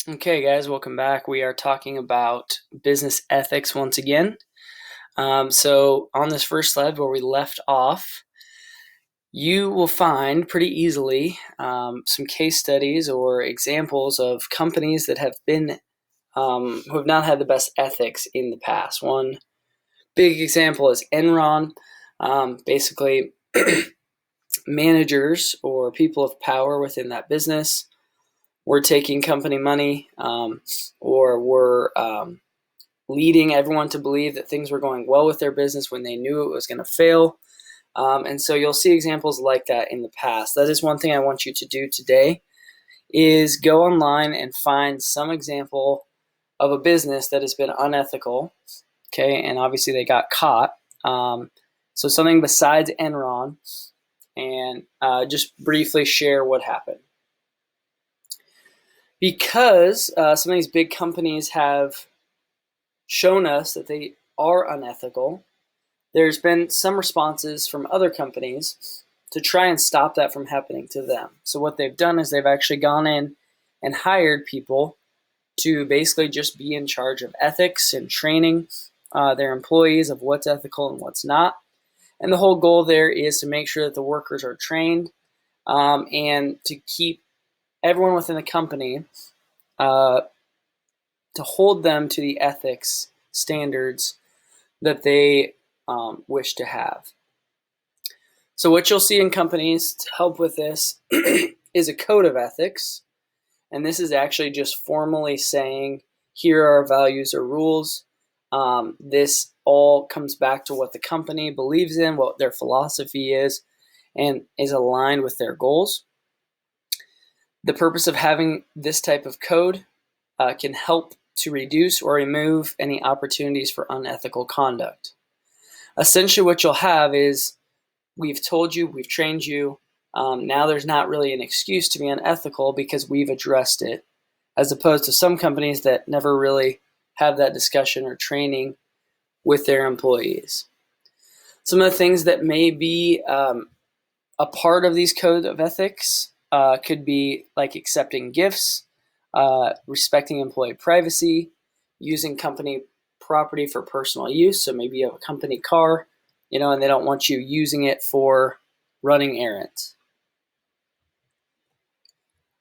Okay, guys, welcome back. We are talking about business ethics once again. So, on this first slide where we left off, you will find pretty easily some case studies or examples of companies that have been who have not had the best ethics in the past. One big example is Enron. Basically, managers or people of power within that business were taking company money or were leading everyone to believe that things were going well with their business when they knew it was going to fail. And so you'll see examples like that in the past. That is one thing I want you to do today is go online and find some example of a business that has been unethical. Okay, and obviously they got caught. So something besides Enron, and just briefly share what happened. Because some of these big companies have shown us that they are unethical, there's been some responses from other companies to try and stop that from happening to them. So what they've done is they've actually gone in and hired people to basically just be in charge of ethics and training their employees of what's ethical and what's not. And the whole goal there is to make sure that the workers are trained and to keep everyone within the company to hold them to the ethics standards that they wish to have. So what you'll see in companies to help with this is a code of ethics. And this is actually just formally saying, here are our values or rules. This all comes back to what the company believes in, what their philosophy is, and is aligned with their goals. The purpose of having this type of code can help to reduce or remove any opportunities for unethical conduct. Essentially what you'll have is, we've told you, we've trained you, now there's not really an excuse to be unethical because we've addressed it, as opposed to some companies that never really have that discussion or training with their employees. Some of the things that may be a part of these codes of ethics could be like accepting gifts, respecting employee privacy, using company property for personal use. So maybe you have a company car, and they don't want you using it for running errands.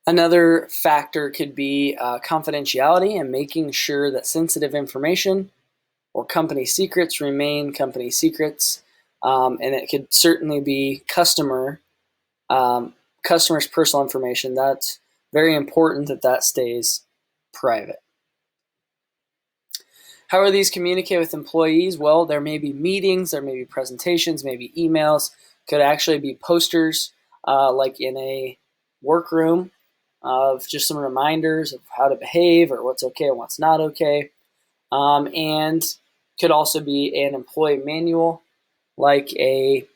Another factor could be confidentiality and making sure that sensitive information or company secrets remain company secrets. And it could certainly be customers' personal information. That's very important that stays private. How are these communicated with employees? Well, there may be meetings, there may be presentations, maybe emails, could actually be posters like in a workroom of just some reminders of how to behave or what's okay and what's not okay. And could also be an employee manual like a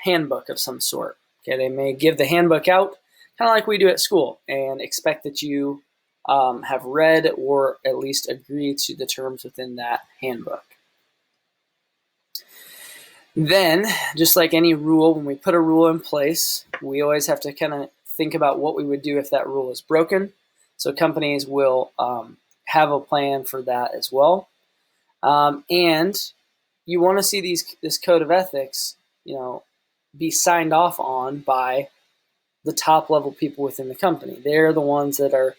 handbook of some sort. Okay, they may give the handbook out kind of like we do at school and expect that you have read or at least agree to the terms within that handbook. Then, just like any rule, when we put a rule in place, we always have to kind of think about what we would do if that rule is broken. So companies will have a plan for that as well. And you want to see this code of ethics, be signed off on by the top level people within the company. They're the ones that are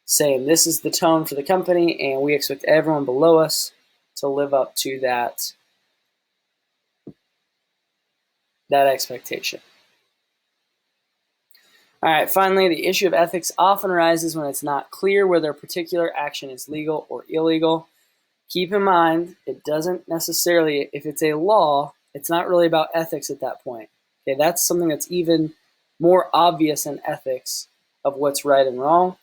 saying this is the tone for the company, and we expect everyone below us to live up to that expectation. All right, finally, the issue of ethics often arises when it's not clear whether a particular action is legal or illegal. Keep in mind, it doesn't necessarily, if it's a law, it's not really about ethics at that point. Okay, that's something that's even more obvious than ethics of what's right and wrong.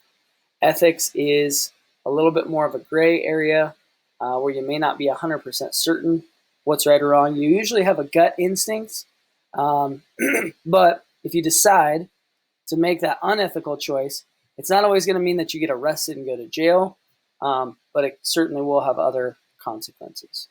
Ethics is a little bit more of a gray area where you may not be 100% certain what's right or wrong. You usually have a gut instinct, but if you decide to make that unethical choice, it's not always going to mean that you get arrested and go to jail, but it certainly will have other consequences.